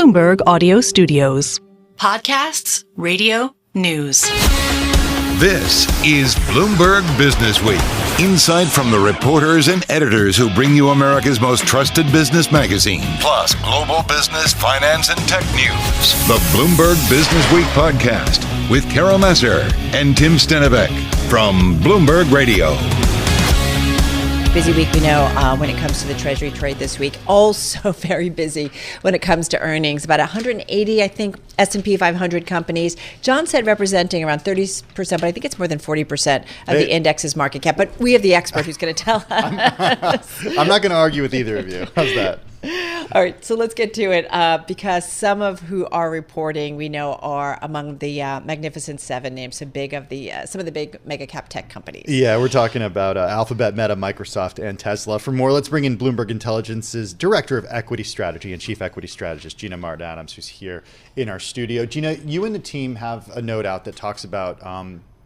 Bloomberg Audio Studios. Podcasts, radio, news. This is Bloomberg Businessweek. Insight from the reporters and editors who bring you America's most trusted business magazine, plus global business, finance, and tech news. The Bloomberg Businessweek podcast with Massar and Tim Stenovec from Bloomberg Radio. Busy week, we know, when it comes to the Treasury trade this week. Also very busy when it comes to earnings. About 180, I think, S&P 500 companies. John said representing around 30%, but I think it's more than 40% of the index's market cap. But we have the expert who's going to tell us. I'm not going to argue with either of you. How's that? All right, so let's get to it because some of who are reporting, we know, are among the Magnificent Seven names, some of the big mega cap tech companies. Yeah, we're talking about Alphabet, Meta, Microsoft, and Tesla. For more, let's bring in Bloomberg Intelligence's Director of Equity Strategy and Chief Equity Strategist, Gina Martin-Adams, who's here in our studio. Gina, you and the team have a note out that talks about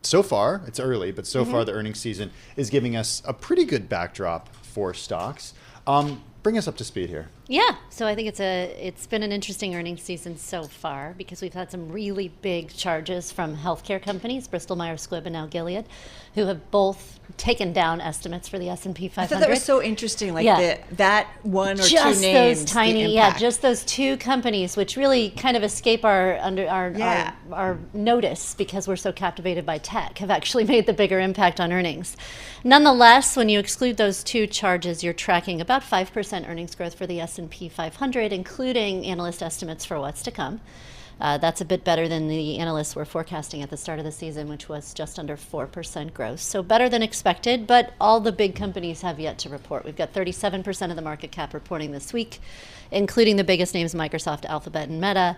so far, it's early, but so far the earnings season is giving us a pretty good backdrop for stocks. Bring us up to speed here. Yeah, so I think it's been an interesting earnings season so far because we've had some really big charges from healthcare companies, Bristol Myers Squibb and now Gilead, who have both taken down estimates for the S&P 500. I thought that was so interesting, that one or just two names. Those tiny, just those two companies, which really kind of escape our notice because we're so captivated by tech, have actually made the bigger impact on earnings. Nonetheless, when you exclude those two charges, you're tracking about 5% earnings growth for the S&P 500, including analyst estimates for what's to come. That's a bit better than the analysts were forecasting at the start of the season, which was just under 4% growth. So better than expected, but all the big companies have yet to report. We've got 37% of the market cap reporting this week, including the biggest names, Microsoft, Alphabet, and Meta.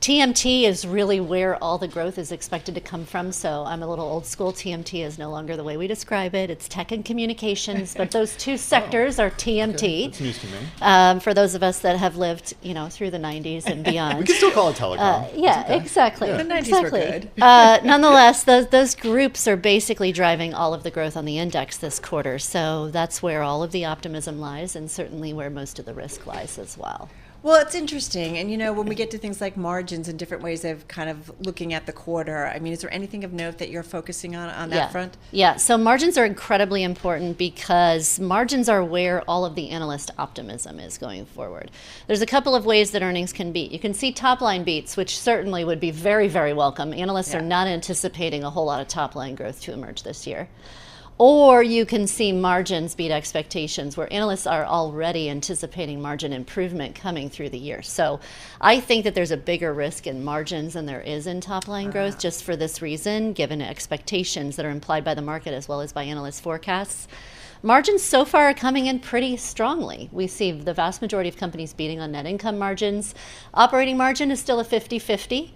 TMT is really where all the growth is expected to come from. So I'm a little old school. TMT is no longer the way we describe it. It's tech and communications, but those two sectors are TMT. Okay. That's news to me. For those of us that have lived, through the 90s and beyond. We can still call it telecom. Exactly. Yeah. The 90s were good. Nonetheless, those groups are basically driving all of the growth on the index this quarter. So that's where all of the optimism lies and certainly where most of the risk lies as well. Well, it's interesting. And, when we get to things like margins and different ways of kind of looking at the quarter, is there anything of note that you're focusing on that front? Yeah, so margins are incredibly important because margins are where all of the analyst optimism is going forward. There's a couple of ways that earnings can beat. You can see top line beats, which certainly would be very, very welcome. Analysts are not anticipating a whole lot of top line growth to emerge this year. Or you can see margins beat expectations where analysts are already anticipating margin improvement coming through the year. So I think that there's a bigger risk in margins than there is in top line growth just for this reason, given expectations that are implied by the market as well as by analyst forecasts. Margins so far are coming in pretty strongly. We see the vast majority of companies beating on net income margins. Operating margin is still a 50-50.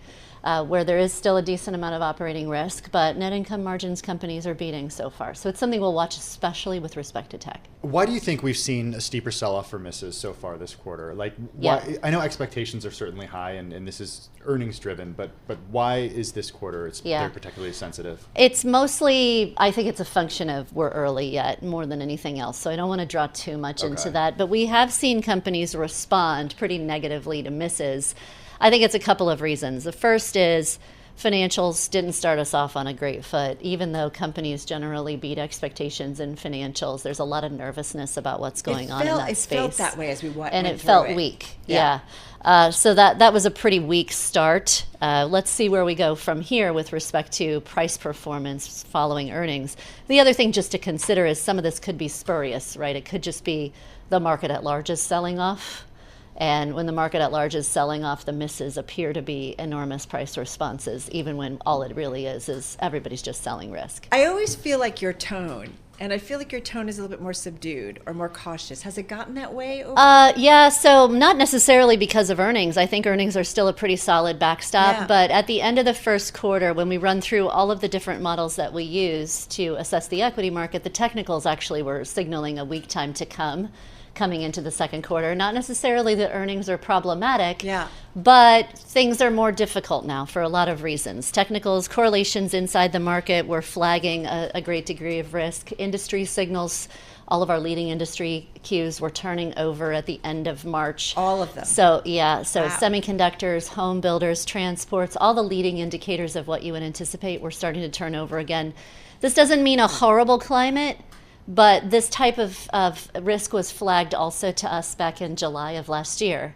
Where there is still a decent amount of operating risk, but net income margins companies are beating so far. So it's something we'll watch, especially with respect to tech. Why do you think we've seen a steeper sell-off for misses so far this quarter? Why, I know expectations are certainly high, and this is earnings driven, but why is this quarter they're particularly sensitive? It's mostly, I think it's a function of we're early yet more than anything else. So I don't want to draw too much into that, but we have seen companies respond pretty negatively to misses. I think it's a couple of reasons. The first is financials didn't start us off on a great foot. Even though companies generally beat expectations in financials, there's a lot of nervousness about what's going on in that space. It felt that way as we went and it felt weak. So that was a pretty weak start. Let's see where we go from here with respect to price performance following earnings. The other thing just to consider is some of this could be spurious, right? It could just be the market at large is selling off. And when the market at large is selling off, the misses appear to be enormous price responses, even when all it really is everybody's just selling risk. I always feel like your tone, and I feel like your tone is a little bit more subdued or more cautious. Has it gotten that way? So not necessarily because of earnings. I think earnings are still a pretty solid backstop. But at the end of the first quarter, when we run through all of the different models that we use to assess the equity market, the technicals actually were signaling a weak time to come. Coming into the second quarter. Not necessarily that earnings are problematic, but things are more difficult now for a lot of reasons. Technicals, correlations inside the market were flagging a great degree of risk. Industry signals All of our leading industry cues were turning over at the end of March. All of them. So semiconductors, home builders, transports, all the leading indicators of what you would anticipate were starting to turn over again. This doesn't mean a horrible climate, but this type of risk was flagged also to us back in July of last year,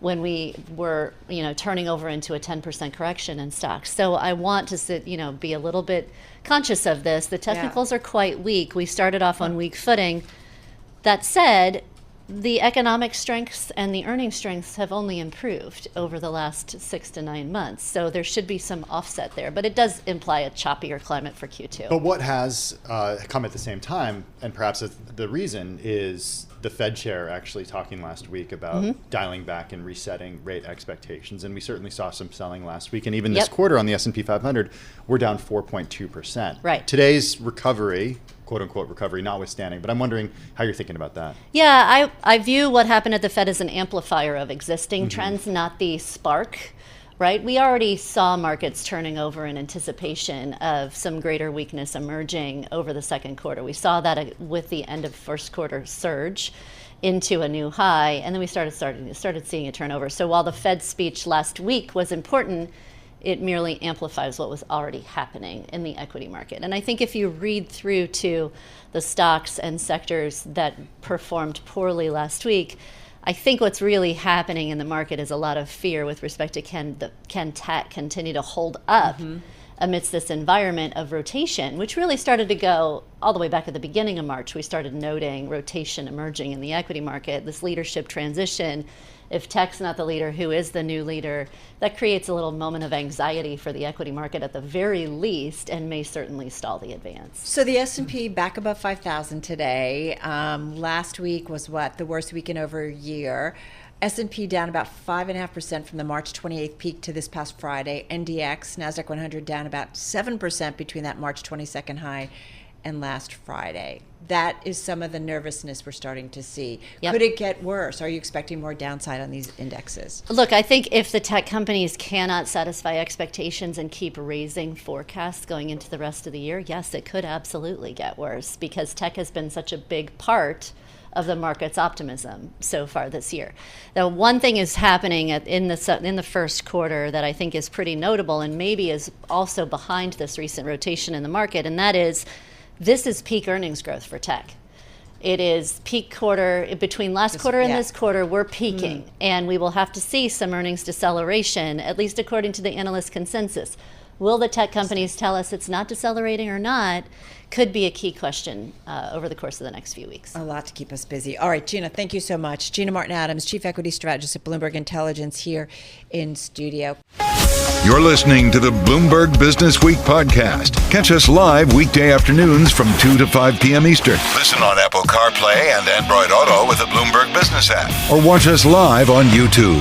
when we were, turning over into a 10% correction in stocks. So I want to be a little bit conscious of this. The technicals are quite weak. We started off on weak footing. That said, the economic strengths and the earning strengths have only improved over the last 6 to 9 months. So there should be some offset there, but it does imply a choppier climate for Q2. But what has come at the same time, and perhaps the reason, is the Fed chair actually talking last week about dialing back and resetting rate expectations. And we certainly saw some selling last week. And even this quarter on the S&P 500, we're down 4.2%. Right. Today's recovery, quote unquote recovery notwithstanding, but I'm wondering how you're thinking about that. Yeah, I view what happened at the Fed as an amplifier of existing trends, not the spark. Right? We already saw markets turning over in anticipation of some greater weakness emerging over the second quarter. We saw that with the end of first quarter surge into a new high, and then we started seeing a turnover. So while the Fed speech last week was important, it merely amplifies what was already happening in the equity market. And I think if you read through to the stocks and sectors that performed poorly last week, I think what's really happening in the market is a lot of fear with respect to can tech continue to hold up amidst this environment of rotation, which really started to go all the way back at the beginning of March. We started noting rotation emerging in the equity market, this leadership transition. If tech's not the leader, who is the new leader? That creates a little moment of anxiety for the equity market at the very least, and may certainly stall the advance. So the S&P back above 5,000 today. Last week was what? The worst week in over a year. S&P down about 5.5% from the March 28th peak to this past Friday. NDX, NASDAQ 100 down about 7% between that March 22nd high and last Friday. That is some of the nervousness we're starting to see. Yep. Could it get worse? Are you expecting more downside on these indexes? Look, I think if the tech companies cannot satisfy expectations and keep raising forecasts going into the rest of the year, yes, it could absolutely get worse, because tech has been such a big part of the market's optimism so far this year. Now, one thing is happening in the first quarter that I think is pretty notable, and maybe is also behind this recent rotation in the market, and that is this is peak earnings growth for tech. It is peak quarter. Between last quarter and this quarter, we're peaking, and we will have to see some earnings deceleration, at least according to the analyst consensus. Will the tech companies tell us it's not decelerating or not? Could be a key question over the course of the next few weeks. A lot to keep us busy. All right, Gina, thank you so much. Gina Martin-Adams, Chief Equity Strategist at Bloomberg Intelligence, here in studio. You're listening to the Bloomberg Businessweek podcast. Catch us live weekday afternoons from 2 to 5 p.m. Eastern. Listen on Apple CarPlay and Android Auto with the Bloomberg Business app. Or watch us live on YouTube.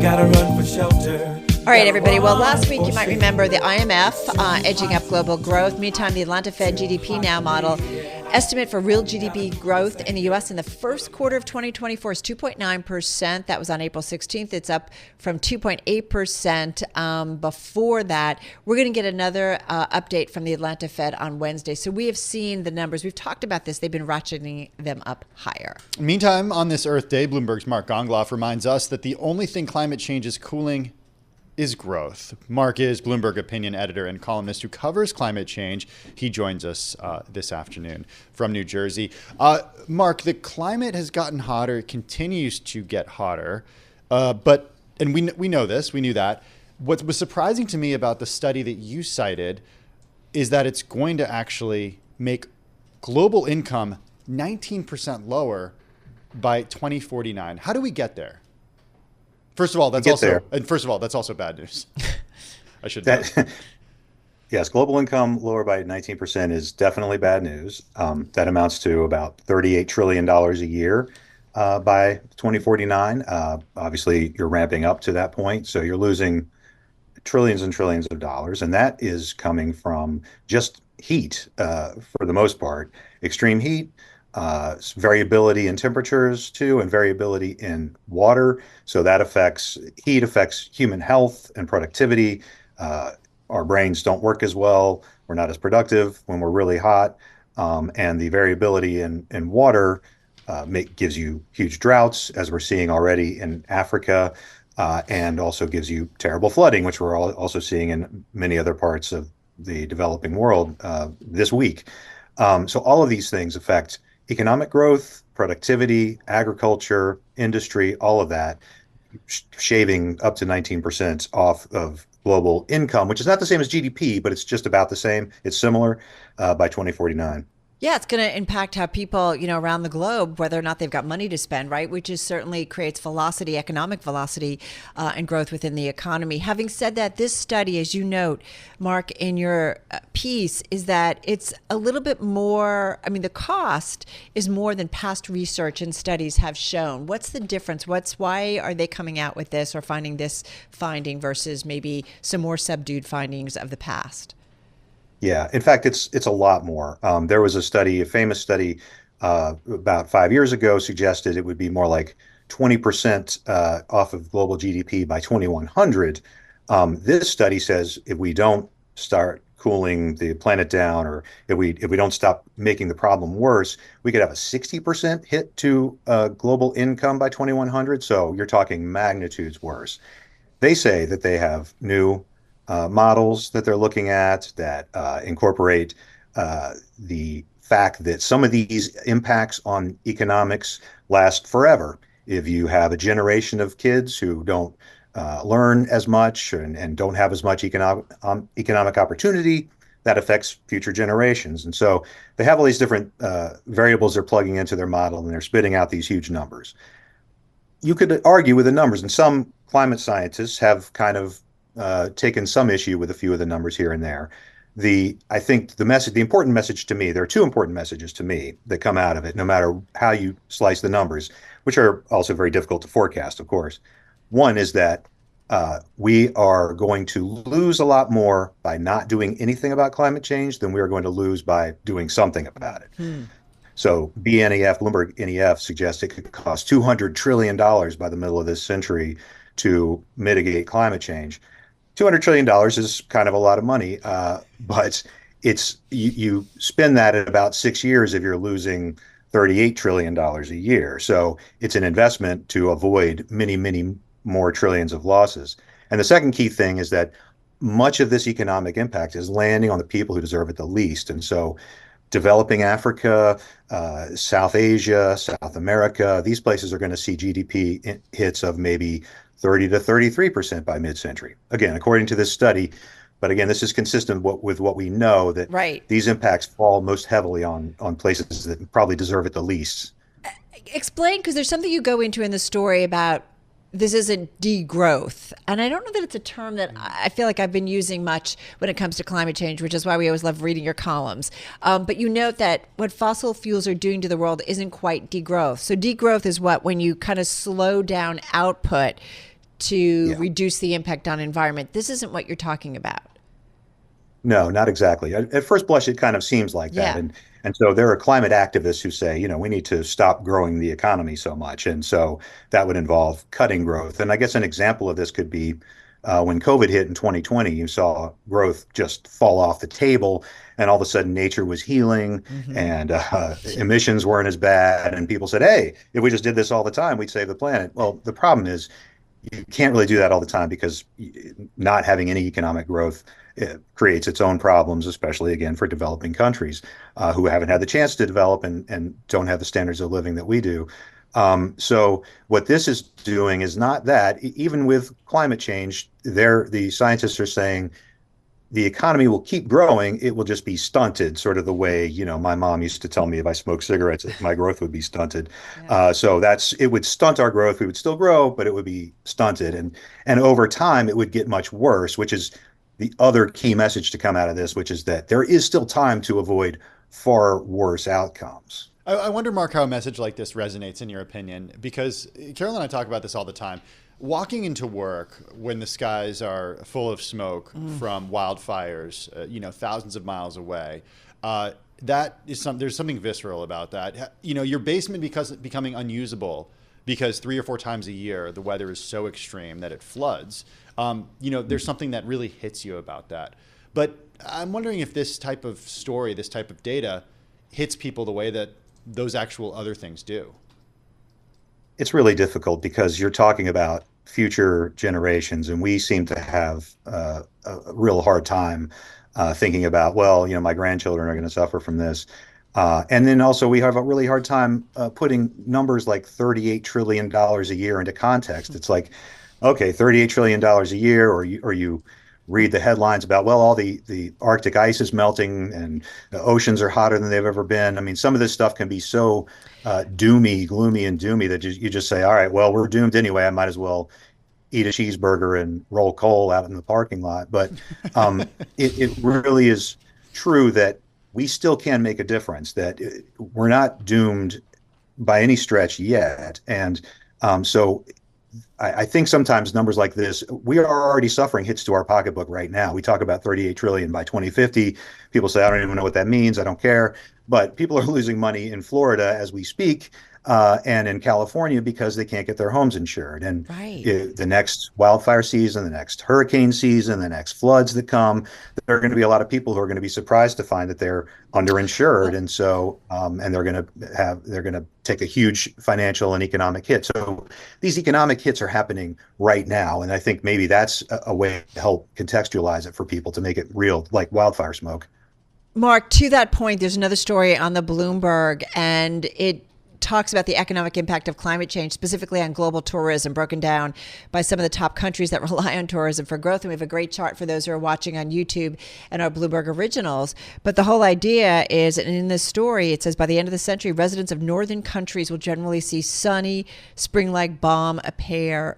Gotta run for shelter. All right, everybody. Well, last week, you might remember the IMF edging up global growth. Meantime, the Atlanta Fed GDP Now model estimate for real GDP growth in the U.S. in the first quarter of 2024 is 2.9%. That was on April 16th. It's up from 2.8% before that. We're going to get another update from the Atlanta Fed on Wednesday. So we have seen the numbers. We've talked about this. They've been ratcheting them up higher. Meantime, on this Earth Day, Bloomberg's Mark Gongloff reminds us that the only thing climate change is cooling is growth. Mark is Bloomberg opinion editor and columnist who covers climate change. He joins us this afternoon from New Jersey. Mark, the climate has gotten hotter, it continues to get hotter, and we know this, we knew that. What was surprising to me about the study that you cited is that it's going to actually make global income 19% lower by 2049. How do we get there? First of all, that's also bad news. I should know. Yes, global income lower by 19% is definitely bad news. That amounts to about $38 trillion a year by 2049. Obviously, you're ramping up to that point, so you're losing trillions and trillions of dollars, and that is coming from just heat for the most part. Extreme heat, variability in temperatures too, and variability in water. So that affects human health and productivity. Our brains don't work as well. We're not as productive when we're really hot. And the variability in water gives you huge droughts, as we're seeing already in Africa, and also gives you terrible flooding, which we're also seeing in many other parts of the developing world this week. So all of these things affect economic growth, productivity, agriculture, industry, all of that, shaving up to 19% off of global income, which is not the same as GDP, but it's just about the same. It's similar by 2049. Yeah, it's going to impact how people, around the globe, whether or not they've got money to spend, right? Which is certainly creates velocity, economic velocity, and growth within the economy. Having said that, this study, as you note, Mark, in your piece, is that it's a little bit more, the cost is more than past research and studies have shown. What's the difference? Why are they coming out with this or finding this finding versus maybe some more subdued findings of the past? Yeah, in fact, it's a lot more. There was a famous study about 5 years ago suggested it would be more like 20% off of global GDP by 2100. This study says if we don't start cooling the planet down, or if we don't stop making the problem worse, we could have a 60% hit to global income by 2100. So you're talking magnitudes worse. They say that they have new models that they're looking at that incorporate the fact that some of these impacts on economics last forever. If you have a generation of kids who don't learn as much and don't have as much economic opportunity, that affects future generations. And so they have all these different variables they're plugging into their model, and they're spitting out these huge numbers. You could argue with the numbers, and some climate scientists have kind of taken some issue with a few of the numbers here and there. I think the important message to me, there are two important messages to me that come out of it, no matter how you slice the numbers, which are also very difficult to forecast, of course. One is that we are going to lose a lot more by not doing anything about climate change than we are going to lose by doing something about it. So Bloomberg NEF suggests it could cost $200 trillion by the middle of this century to mitigate climate change. $200 trillion is kind of a lot of money, but you spend that in about 6 years if you're losing $38 trillion a year. So it's an investment to avoid many, many more trillions of losses. And the second key thing is that much of this economic impact is landing on the people who deserve it the least. And so developing Africa, South Asia, South America, these places are going to see GDP hits of maybe 30 to 33% by mid-century. Again, according to this study, but again, this is consistent with what we know, that these impacts fall most heavily on places that probably deserve it the least. Explain, because there's something you go into in the story about this isn't degrowth. And I don't know that it's a term that I feel like I've been using much when it comes to climate change, which is why we always love reading your columns. But you note that what fossil fuels are doing to the world isn't quite degrowth. So degrowth is when you kind of slow down output to reduce the impact on environment. This isn't what you're talking about. No, not exactly. At first blush, it kind of seems like that. And so there are climate activists who say, we need to stop growing the economy so much. And so that would involve cutting growth. And I guess an example of this could be when COVID hit in 2020, you saw growth just fall off the table, and all of a sudden nature was healing and emissions weren't as bad. And people said, hey, if we just did this all the time, we'd save the planet. Well, the problem is you can't really do that all the time, because not having any economic growth creates its own problems, especially, again, for developing countries who haven't had the chance to develop and don't have the standards of living that we do. So what this is doing is not that. Even with climate change, the scientists are saying the economy will keep growing. It will just be stunted, sort of the way, my mom used to tell me if I smoked cigarettes, my growth would be stunted. So it would stunt our growth. We would still grow, but it would be stunted. And over time, it would get much worse, which is the other key message to come out of this, which is that there is still time to avoid far worse outcomes. I wonder, Mark, how a message like this resonates in your opinion, because Carol and I talk about this all the time. Walking into work when the skies are full of smoke from wildfires, thousands of miles away, there's something visceral about that. Your basement becoming unusable because 3 or 4 times a year, the weather is so extreme that it floods. There's something that really hits you about that. But I'm wondering if this type of story, this type of data hits people the way that those actual other things do. It's really difficult because you're talking about future generations, and we seem to have a real hard time thinking about, my grandchildren are going to suffer from this. And then also we have a really hard time putting numbers like $38 trillion a year into context. It's like, okay, $38 trillion a year, or you read the headlines about, all the Arctic ice is melting and the oceans are hotter than they've ever been. I mean, some of this stuff can be so gloomy and doomy that you just say, all right, well, we're doomed anyway. I might as well eat a cheeseburger and roll coal out in the parking lot. But it really is true that we still can make a difference, that we're not doomed by any stretch yet. And so I think sometimes numbers like this, we are already suffering hits to our pocketbook right now. We talk about 38 trillion by 2050. People say, I don't even know what that means. I don't care. But people are losing money in Florida as we speak, and in California because they can't get their homes insured. And the next wildfire season, the next hurricane season, the next floods that come, there are going to be a lot of people who are going to be surprised to find that they're underinsured. And so, and they're going to take a huge financial and economic hit. So these economic hits are happening right now. And I think maybe that's a way to help contextualize it for people, to make it real, like wildfire smoke. Mark, to that point, there's another story on the Bloomberg, and it talks about the economic impact of climate change, specifically on global tourism, broken down by some of the top countries that rely on tourism for growth. And we have a great chart for those who are watching on YouTube and our Bloomberg originals. But the whole idea is, and in this story, it says by the end of the century, residents of northern countries will generally see sunny, spring-like balm appear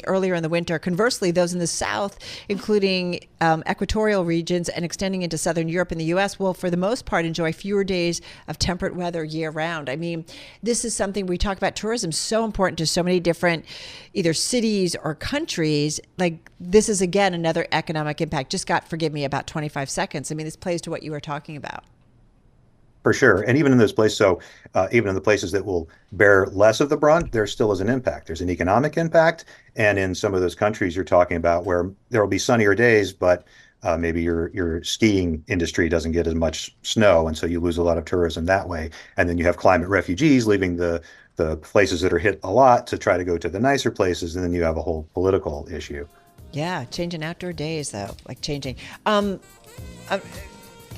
earlier in the winter. Conversely, those in the south, including equatorial regions and extending into southern Europe and the U.S., will, for the most part, enjoy fewer days of temperate weather year-round. I mean, this is something we talk about. Tourism so important to so many different either cities or countries. Like, this is, again, another economic impact. Just got, forgive me, about 25 seconds. I mean, this plays to what you were talking about. For sure. And even in those places, even in the places that will bear less of the brunt, there still is an impact. There's an economic impact. And in some of those countries you're talking about where there will be sunnier days, but maybe your skiing industry doesn't get as much snow. And so you lose a lot of tourism that way. And then you have climate refugees leaving the places that are hit a lot to try to go to the nicer places. And then you have a whole political issue. Yeah. Changing outdoor days, though, like changing.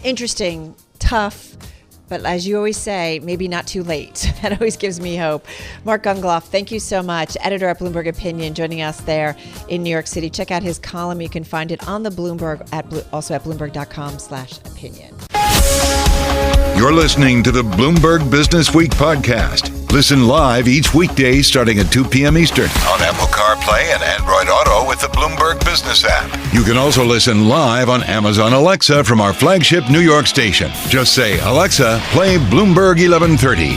Interesting, tough. But as you always say, maybe not too late. That always gives me hope. Mark Gongloff, thank you so much. Editor at Bloomberg Opinion, joining us there in New York City. Check out his column. You can find it on the Bloomberg, also at bloomberg.com/opinion. You're listening to the Bloomberg Businessweek podcast. Listen live each weekday starting at 2 p.m. Eastern on Apple CarPlay and Android Auto with the Bloomberg Business app. You can also listen live on Amazon Alexa from our flagship New York station. Just say, Alexa, play Bloomberg 1130.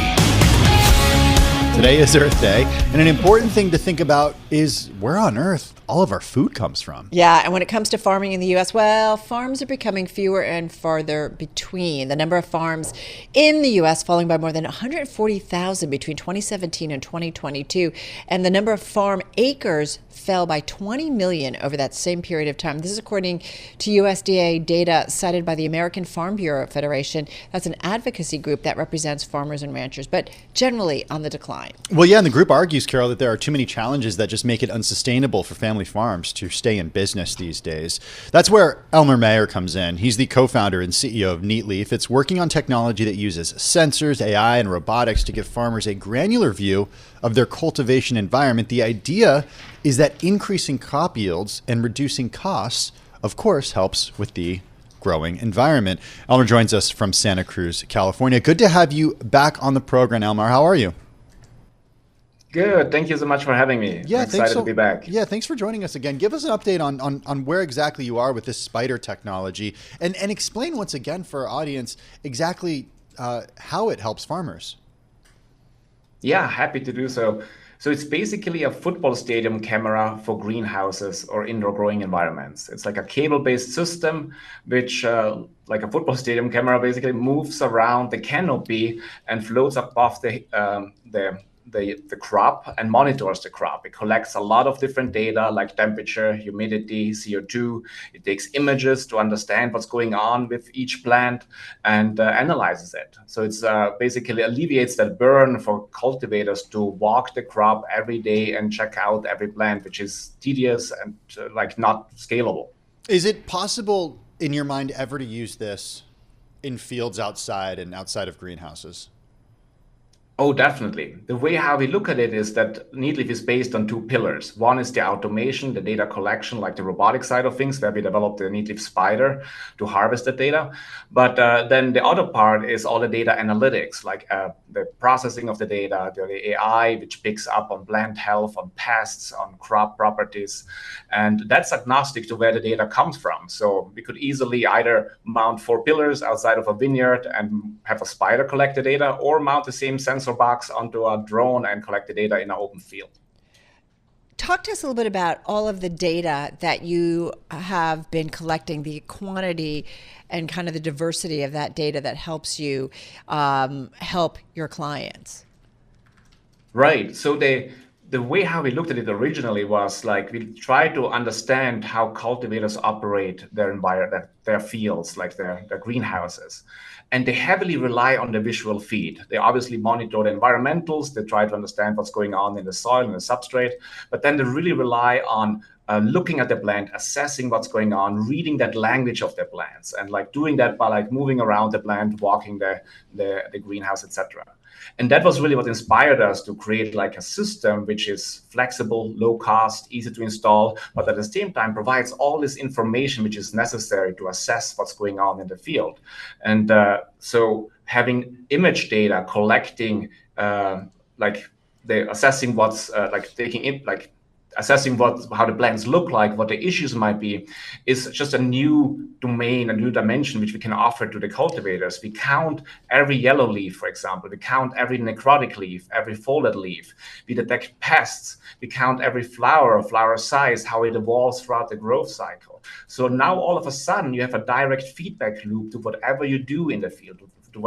Today is Earth Day, and an important thing to think about is where on earth all of our food comes from. Yeah, and when it comes to farming in the U.S., well, farms are becoming fewer and farther between. The number of farms in the U.S. falling by more than 140,000 between 2017 and 2022, and the number of farm acres fell by 20 million over that same period of time. This is according to USDA data cited by the American Farm Bureau Federation. That's an advocacy group that represents farmers and ranchers, but generally on the decline. Well, yeah, and the group argues, Carol, that there are too many challenges that just make it unsustainable for family farms to stay in business these days. That's where Elmar Mair comes in. He's the co-founder and CEO of Neatleaf. It's working on technology that uses sensors, AI, and robotics to give farmers a granular view of their cultivation environment. The idea is that increasing crop yields and reducing costs, of course, helps with the growing environment. Elmar joins us from Santa Cruz, California. Good to have you back on the program, Elmar. How are you? Good. Thank you so much for having me. Yeah, I'm excited to be back. Yeah, thanks for joining us again. Give us an update on where exactly you are with this spider technology, and explain once again for our audience exactly how it helps farmers. Yeah, happy to do so. So it's basically a football stadium camera for greenhouses or indoor growing environments. It's like a cable-based system, which, like a football stadium camera, basically moves around the canopy and floats above the the crop and monitors the crop. It collects a lot of different data like temperature, humidity, CO2. It takes images to understand what's going on with each plant and analyzes it. So it's basically alleviates that burden for cultivators to walk the crop every day and check out every plant, which is tedious and like not scalable. Is it possible in your mind ever to use this in fields outside and outside of greenhouses? Oh, definitely. The way how we look at it is that Neatleaf is based on two pillars. One is the automation, the data collection, like the robotic side of things, where we developed the Neatleaf Spider to harvest the data. But then the other part is all the data analytics, like the processing of the data, the AI, which picks up on plant health, on pests, on crop properties. And that's agnostic to where the data comes from. So we could easily either mount 4 pillars outside of a vineyard and have a spider collect the data, or mount the same sensor box onto a drone and collect the data in an open field. Talk to us a little bit about all of the data that you have been collecting, the quantity and kind of the diversity of that data that helps you help your clients. Right. So the way how we looked at it originally was like we tried to understand how cultivators operate their environment, their fields, like their greenhouses. And they heavily rely on the visual feed. They obviously monitor the environmentals. They try to understand what's going on in the soil and the substrate. But then they really rely on looking at the plant, assessing what's going on, reading that language of the plants, and like doing that by like moving around the plant, walking the greenhouse, etc. And that was really what inspired us to create like a system which is flexible, low cost, easy to install, but at the same time provides all this information which is necessary to assess what's going on in the field. And so having image data, collecting like the assessing what's like taking in like assessing how the plants look like, what the issues might be, is just a new domain, a new dimension which we can offer to the cultivators. We count every yellow leaf, for example. We count every necrotic leaf, every folded leaf. We detect pests. We count every flower size, how it evolves throughout the growth cycle. So now all of a sudden you have a direct feedback loop to whatever you do in the field, to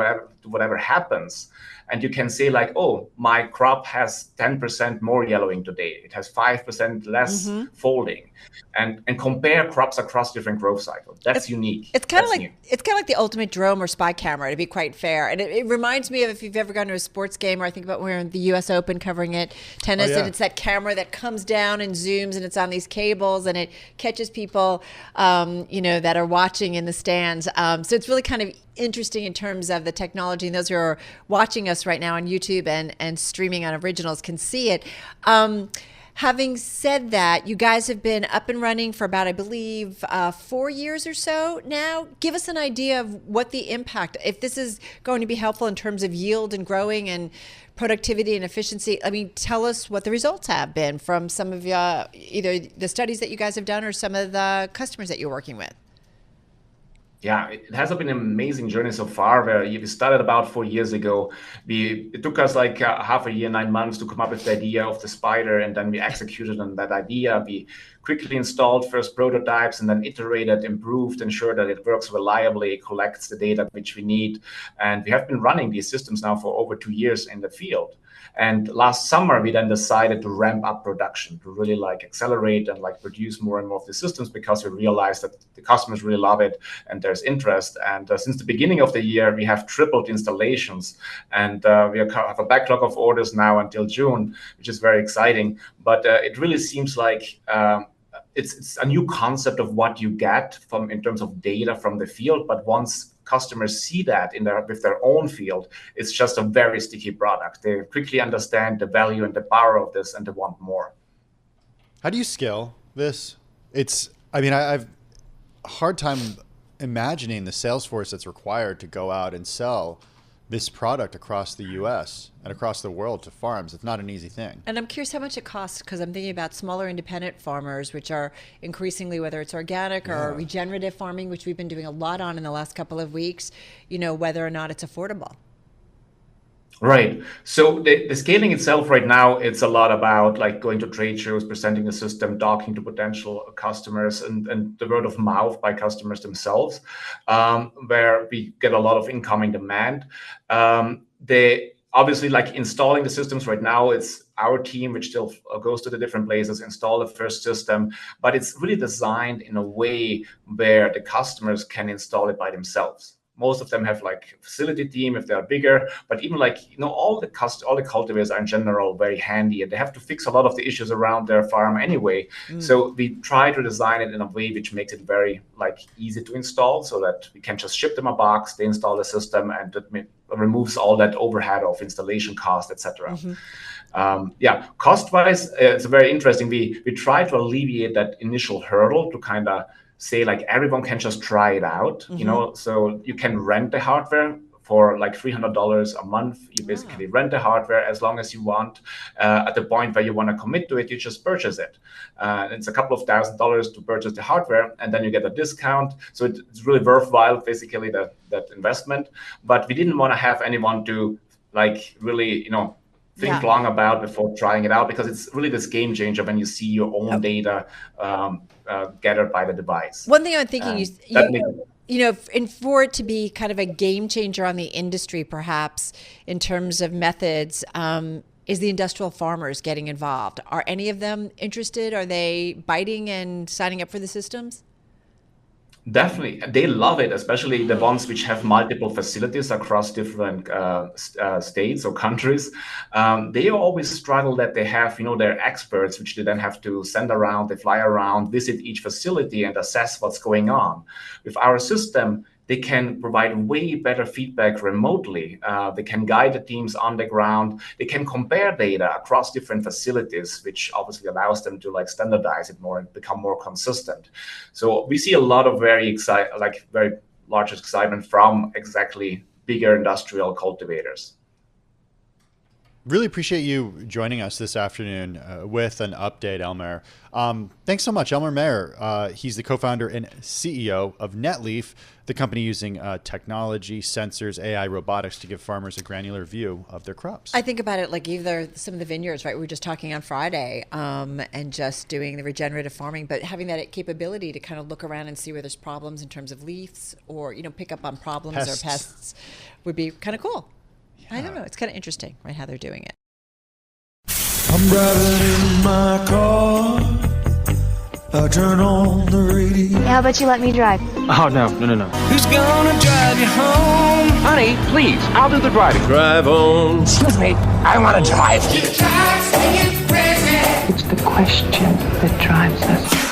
whatever happens. And you can say like, oh, my crop has 10% more yellowing today. It has 5% less folding, and compare crops across different growth cycles. That's unique. It's kind of like the ultimate drone or spy camera, to be quite fair. And it reminds me of if you've ever gone to a sports game, or I think about when we're in the U.S. Open covering it, tennis, and it's that camera that comes down and zooms, and it's on these cables, and it catches people, that are watching in the stands. So it's really kind of interesting in terms of the technology, and those who are watching us right now on YouTube and streaming on Originals can see it. Having said that, you guys have been up and running for about, I believe, 4 years or so now. Give us an idea of what the impact, if this is going to be helpful in terms of yield and growing and productivity and efficiency. I mean, tell us what the results have been from some of either the studies that you guys have done or some of the customers that you're working with. Yeah, it has been an amazing journey so far. Where we started about 4 years ago. It took us like half a year, 9 months to come up with the idea of the spider, and then we executed on that idea. We quickly installed first prototypes and then iterated, improved, ensured that it works reliably, collects the data which we need. And we have been running these systems now for over 2 years in the field. And last summer, we then decided to ramp up production, to really like accelerate and like produce more and more of the systems, because we realized that the customers really love it and there's interest. And since the beginning of the year, we have tripled installations, and we have a backlog of orders now until June, which is very exciting. But it really seems like it's a new concept of what you get in terms of data from the field. But once customers see that with their own field, it's just a very sticky product. They quickly understand the value and the power of this, and they want more. How do you scale this? I've a hard time imagining the sales force that's required to go out and sell this product across the U.S. and across the world to farms. It's not an easy thing. And I'm curious how much it costs, because I'm thinking about smaller independent farmers, which are increasingly, whether it's organic or regenerative farming, which we've been doing a lot on in the last couple of weeks, whether or not it's affordable. Right. So the scaling itself right now, it's a lot about like going to trade shows, presenting the system, talking to potential customers, and the word of mouth by customers themselves, where we get a lot of incoming demand. The obviously, like installing the systems right now, it's our team which still goes to the different places, install the first system, but it's really designed in a way where the customers can install it by themselves. Most of them have like a facility team if they are bigger, but even like, all the cultivators are in general very handy, and they have to fix a lot of the issues around their farm anyway. So we try to design it in a way which makes it very like easy to install, so that we can just ship them a box, they install the system, and it removes all that overhead of installation cost, etc. Cost-wise, it's very interesting. We try to alleviate that initial hurdle to kind of say like everyone can just try it out, so you can rent the hardware for like $300 a month. You basically rent the hardware as long as you want. At the point where you want to commit to it, you just purchase it. It's a couple of $1,000s to purchase the hardware, and then you get a discount. So it's really worthwhile, basically, that investment. But we didn't want to have anyone to like really, think long about before trying it out, because it's really this game changer when you see your own data gathered by the device. One thing I'm thinking, and for it to be kind of a game changer on the industry, perhaps in terms of methods, is the industrial farmers getting involved? Are any of them interested? Are they biting and signing up for the systems? Definitely. They love it, especially the ones which have multiple facilities across different states or countries. They always struggle that they have, their experts, which they then have to send around, they fly around, visit each facility and assess what's going on. With our system, they can provide way better feedback remotely. They can guide the teams on the ground. They can compare data across different facilities, which obviously allows them to like standardize it more and become more consistent. So we see a lot of very large excitement from exactly bigger industrial cultivators. Really appreciate you joining us this afternoon with an update, Elmar. Thanks so much, Elmar Mair. He's the co-founder and CEO of Netleaf, the company using technology, sensors, AI, robotics to give farmers a granular view of their crops. I think about it like either some of the vineyards, right? We were just talking on Friday and just doing the regenerative farming, but having that capability to kind of look around and see where there's problems in terms of leaves or, pick up on problems or pests would be kind of cool. I don't know. It's kind of interesting, right, how they're doing it. I'm driving in my car. I turn on the radio. How about you let me drive? Oh, no. Who's gonna drive you home? Honey, please, I'll do the driving. Drive on. Excuse me, I want to drive. It's the question that drives us.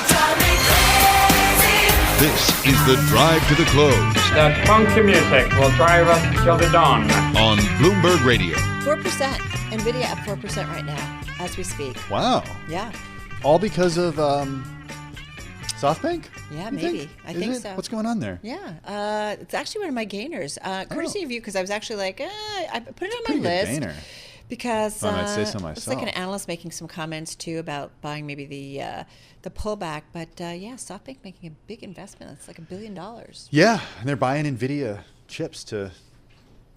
This is the Drive to the Close. That funky music will drive us till the dawn. On Bloomberg Radio. 4%. NVIDIA up 4% right now as we speak. Wow. Yeah. All because of SoftBank? Yeah, maybe. I think so. What's going on there? Yeah. It's actually one of my gainers. Courtesy of you, because I was actually like, I put it on my list. Gainer. Because I'd say so myself. it's like an analyst making some comments too about buying maybe the pullback, but SoftBank making a big investment. It's like $1 billion. Yeah, and they're buying NVIDIA chips to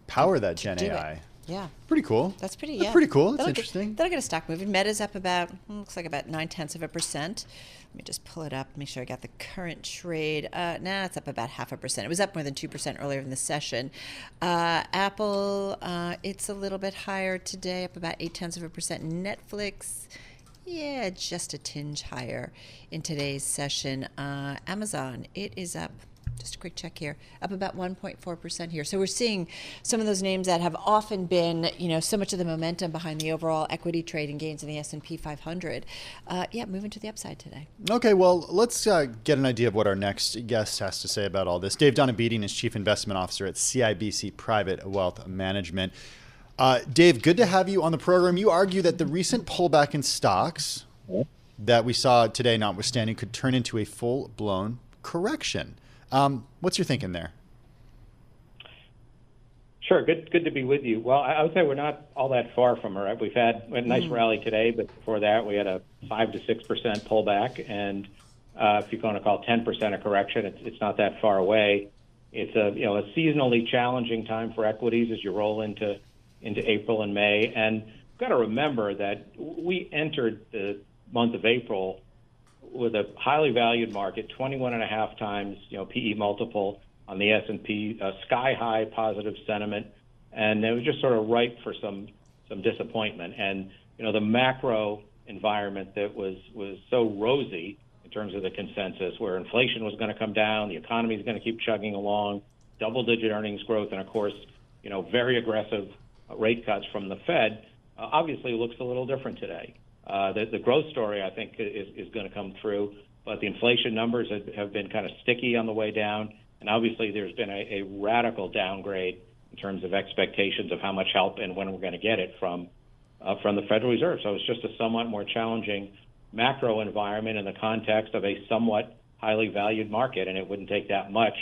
power that Gen AI. Yeah, pretty cool. That's pretty. That's pretty cool. That's interesting. That'll get a stock moving. Meta's up about looks like about 0.9%. Let me just pull it up. Make sure I got the current trade. It's up about 0.5%. It was up more than 2% earlier in the session. Apple, it's a little bit higher today, up about 0.8%. Netflix, just a tinge higher in today's session. Amazon, it is up. Just a quick check here, up about 1.4% here. So we're seeing some of those names that have often been, so much of the momentum behind the overall equity trading gains in the S&P 500. Moving to the upside today. Okay, well, let's get an idea of what our next guest has to say about all this. Dave Donabedian is Chief Investment Officer at CIBC Private Wealth Management. Dave, good to have you on the program. You argue that the recent pullback in stocks that we saw today, notwithstanding, could turn into a full-blown correction. What's your thinking there? Sure. Good to be with you. Well, I would say we're not all that far from it. We had a nice rally today, but before that we had a 5 to 6% pullback. And if you're going to call 10% a correction, it's not that far away. It's a seasonally challenging time for equities as you roll into April and May. And you've got to remember that we entered the month of April with a highly valued market, 21.5 times, PE multiple on the S&P, sky high positive sentiment. and it was just sort of ripe for some disappointment. And the macro environment that was so rosy in terms of the consensus, where inflation was going to come down, the economy is going to keep chugging along, double-digit earnings growth, and of course, very aggressive rate cuts from the Fed, obviously looks a little different today. The growth story, I think, is going to come through, but the inflation numbers have been kind of sticky on the way down, and obviously there's been a radical downgrade in terms of expectations of how much help and when we're going to get it from the Federal Reserve. So it's just a somewhat more challenging macro environment in the context of a somewhat highly valued market, and it wouldn't take that much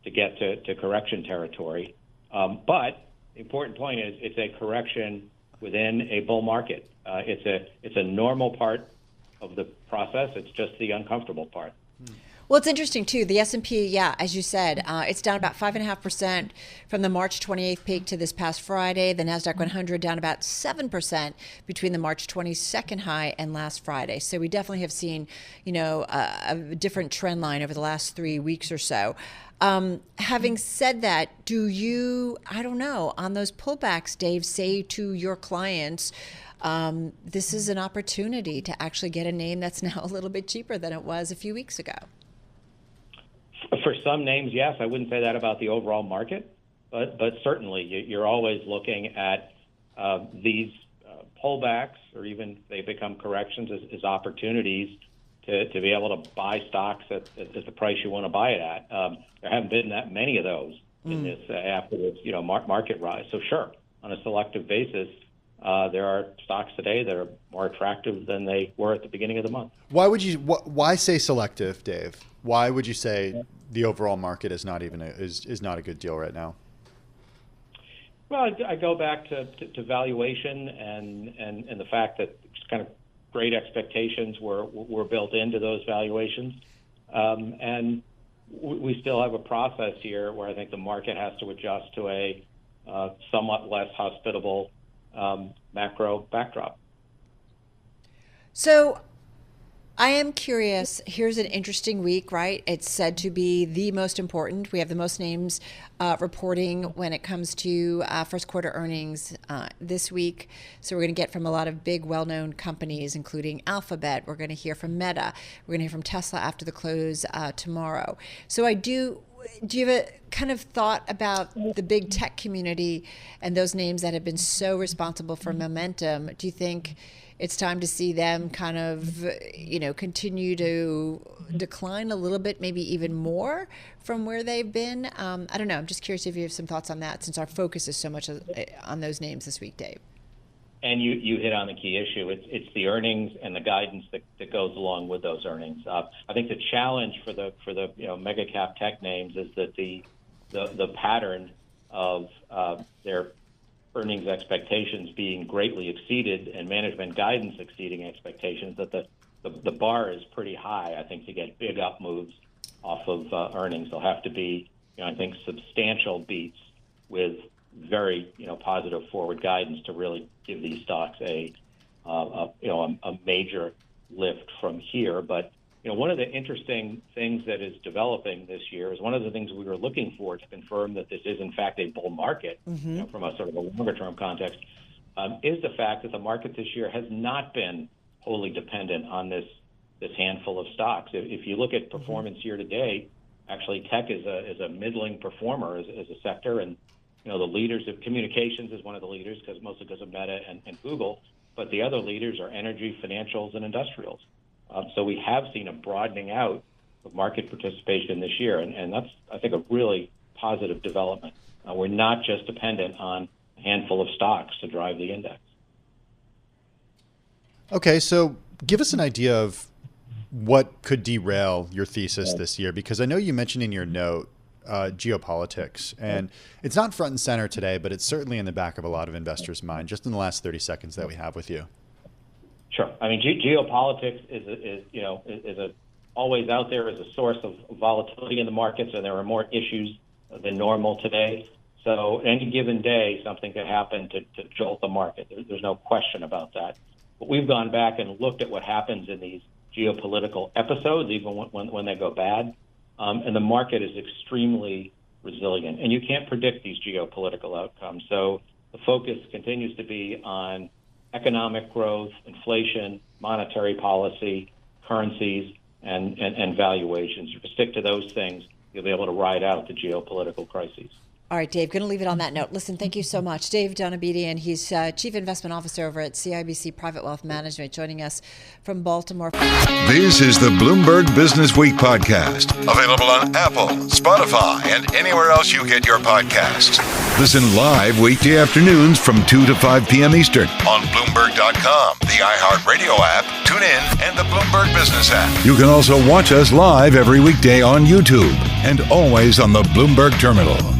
to get to correction territory. But the important point is it's a correction within a bull market. It's a normal part of the process. It's just the uncomfortable part. Well, it's interesting, too. The S&P, as you said, it's down about 5.5% from the March 28th peak to this past Friday. The NASDAQ 100 down about 7% between the March 22nd high and last Friday. So we definitely have seen, a different trend line over the last 3 weeks or so. Having said that, do you, I don't know, on those pullbacks, Dave, say to your clients, this is an opportunity to actually get a name that's now a little bit cheaper than it was a few weeks ago? For some names, yes. I wouldn't say that about the overall market, but certainly you're always looking at these pullbacks, or even they become corrections, as opportunities to be able to buy stocks at the price you want to buy it at. There haven't been that many of those in this after this market rise. So sure, on a selective basis, there are stocks today that are more attractive than they were at the beginning of the month. Why say selective, Dave? Why would you say the overall market is not even is not a good deal right now? Well, I go back to valuation and the fact that kind of great expectations were built into those valuations, and we still have a process here where I think the market has to adjust to a somewhat less hospitable macro backdrop. So I am curious. Here's an interesting week, right? It's said to be the most important. We have the most names reporting when it comes to first quarter earnings this week. So we're going to get from a lot of big, well-known companies, including Alphabet. We're going to hear from Meta. We're going to hear from Tesla after the close tomorrow. So do you have a kind of thought about the big tech community and those names that have been so responsible for momentum? Do you think it's time to see them kind of, continue to decline a little bit, maybe even more from where they've been? I don't know. I'm just curious if you have some thoughts on that, since our focus is so much on those names this week, Dave. And you hit on the key issue. It's the earnings and the guidance that goes along with those earnings. I think the challenge for the mega cap tech names is that the pattern of their earnings expectations being greatly exceeded and management guidance exceeding expectations, that the bar is pretty high, I think, to get big up moves off of earnings. There'll have to be, I think, substantial beats with very, positive forward guidance to really give these stocks a major lift from here. But one of the interesting things that is developing this year is one of the things we were looking for to confirm that this is in fact a bull market, from a sort of a longer term context, is the fact that the market this year has not been wholly dependent on this handful of stocks. If you look at performance year to date, actually tech is a middling performer as a sector, and the leaders of communications is one of the leaders mostly because of Meta and Google, but the other leaders are energy, financials, and industrials. So we have seen a broadening out of market participation this year, and that's, I think, a really positive development. We're not just dependent on a handful of stocks to drive the index. Okay, so give us an idea of what could derail your thesis this year, because I know you mentioned in your note geopolitics, and it's not front and center today, but it's certainly in the back of a lot of investors' mind, just in the last 30 seconds that we have with you. Sure. I mean, geopolitics is always out there as a source of volatility in the markets, and there are more issues than normal today. So any given day, something could happen to jolt the market. There's no question about that. But we've gone back and looked at what happens in these geopolitical episodes, even when they go bad. And the market is extremely resilient. And you can't predict these geopolitical outcomes. So the focus continues to be on economic growth, inflation, monetary policy, currencies, and valuations. If you stick to those things, you'll be able to ride out the geopolitical crises. All right, Dave, going to leave it on that note. Listen, thank you so much. Dave Donabedian, he's Chief Investment Officer over at CIBC Private Wealth Management, joining us from Baltimore. This is the Bloomberg Businessweek podcast, available on Apple, Spotify, and anywhere else you get your podcasts. Listen live weekday afternoons from 2 to 5 p.m. Eastern on Bloomberg.com, the iHeartRadio app, TuneIn, and the Bloomberg Business app. You can also watch us live every weekday on YouTube and always on the Bloomberg Terminal.